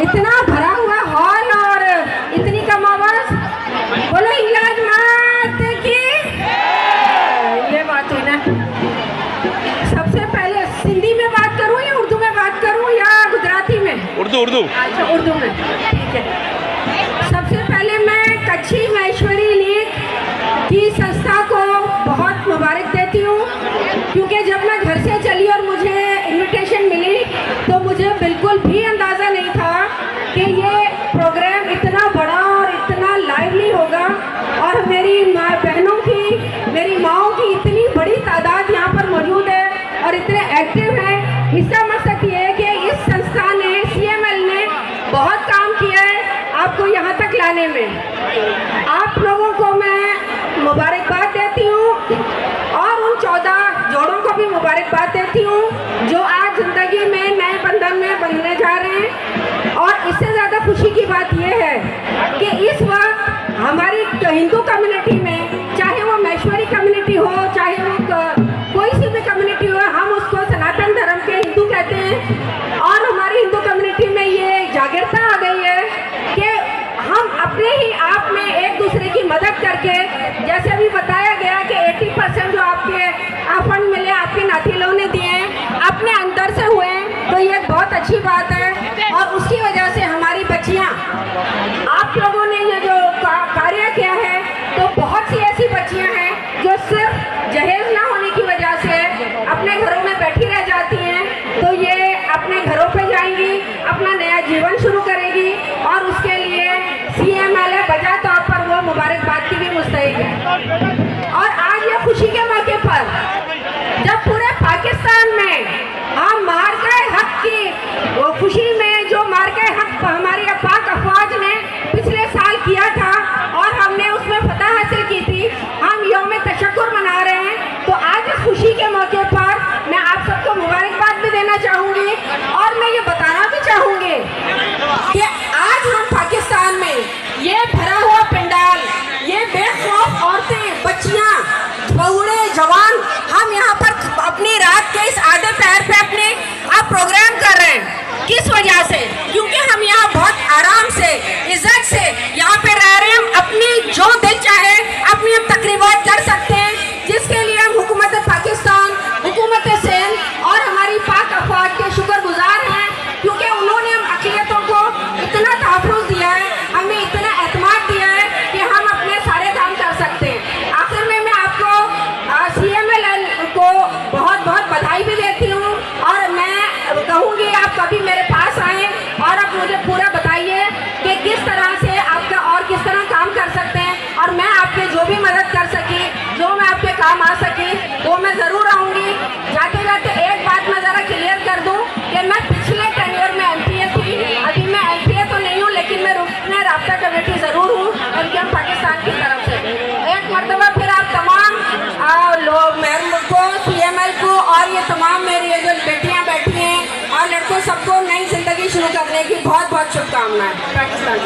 इतना भरा हुआ हॉल और इतनी कम आवाज। बोलो इंग्लैंड मात की। ये बात हुई ना। सबसे पहले सिंधी में बात करूं या उर्दू में बात करूं या गुजराती में? उर्दू। अच्छा, उर्दू में, ठीक है। सबसे पहले मैं कच्छी महेश्वरी लीग की संस्था को बहुत मुबारक देती हूँ, क्योंकि जब मैं घर से चली और मुझे इनविटेशन मिली तो मुझे बिल्कुल भी अंदाज़ा नहीं था कि ये प्रोग्राम इतना बड़ा और इतना लाइवली होगा और मेरी बहनों की, मेरी माँओं की इतनी बड़ी तादाद यहाँ पर मौजूद है और इतने एक्टिव हैं। इसका मकसद ये है कि इस संस्था ने, CML ने बहुत काम किया है आपको यहाँ तक लाने में। आप लोगों को मैं मुबारकबाद देती हूँ और उन 14 जोड़ों को भी मुबारकबाद देती हूँ जो आज ज़िंदगी में नए बंधन में बनने जा रहे हैं। और इससे ज़्यादा खुशी की बात यह है कि इस वक्त हमारी हिंदू कम्युनिटी में, चाहे वो महेश्वरी कम्युनिटी हो, चाहे वो कोई सी भी कम्युनिटी हो, हम उसको सनातन धर्म के हिंदू कहते हैं। और हमारी हिंदू कम्युनिटी में ये जागरूकता आ गई है कि हम अपने ही आप में एक दूसरे की मदद करके, जैसे अभी बताया गया कि 80% जो आपके फंड मिले आपके नाती लोगों ने दिए हैं अपने अंदर से हुए हैं, तो ये बहुत अच्छी बात है। और उसकी वजह से हमारी बच्चियाँ, आप लोगों ने ये जो कार्य किया है, तो बहुत सी ऐसी बच्चियाँ हैं जो सिर्फ जहेज ना होने की वजह से अपने घरों में बैठी रह जाती हैं, तो ये अपने घरों पे जाएंगी, अपना नया जीवन शुरू करेगी और उसके लिए CML बजा तौर पर वो मुबारकबाद की भी मुस्तहिक है। और आज ये खुशी के मौके पर जब पूरे पाकिस्तान में हम मार्के हक की वो खुशी में, जो मार्के हक हमारी पाक अफवाज ने पिछले साल किया था और हमने उसमें फतह हासिल की थी, हम यौम तशक्कुर मना रहे हैं। तो आज इस खुशी के मौके पर मैं आप सबको मुबारकबाद भी देना चाहूँगी और मैं ये बताना भी चाहूँगी कि आज हम पाकिस्तान में ये भरा हुआ पंडाल, ये बेखौफ औरतें, बच्चियाँ, बूढ़े, जवान, हम यहाँ पर अपनी रात के इस आधे पैर पे अपने आप प्रोग्राम कर रहे हैं। किस वजह से? क्योंकि हम यहाँ बहुत आराम से, इज्जत से यहाँ पे रह रहे हैं। हम अपनी जो दिल चाहे अपनी हम तकरीबात कर सकते हैं, जिसके लिए हम हुकूमत पाकिस्तान, हुकूमत सिंध और हमारी पाक अफवाज के शुक्रगुजार हैं, क्योंकि उन्होंने हम अक़लियतों को इतना तहफ़्फ़ुज़ दिया है, हमें इतना एतमाद दिया है कि हम अपने सारे काम कर सकते हैं। आखिर में मैं आपको CML को बहुत बहुत बधाई भी देती हूँ और मैं कहूँगी आप कभी मेरे पास आएँ और आप मुझे पूरा बताइए कि किस तरह से आपका और किस तरह काम कर सकते हैं और मैं आपके जो भी मदद कर सकी, जो मैं आपके काम आ सकी, वो मैं ज़रूर आऊँगी। जाते जाते एक बात मैं ज़रा क्लियर कर दूँ कि मैं पिछले टेन्योर में MPA थी, अभी मैं MPA तो नहीं हूँ, लेकिन मैं रुकने राब्ता कमेटी ज़रूर हूँ MKM पाकिस्तान की तरफ से। एक मरतबा फिर आप तमाम लोग, मेरे को, CML को और ये तमाम मेरी ये जो बेटियाँ बैठी हैं और लड़कों, सबको नई ज़िंदगी शुरू करने की बहुत बहुत शुभकामनाएं। पाकिस्तान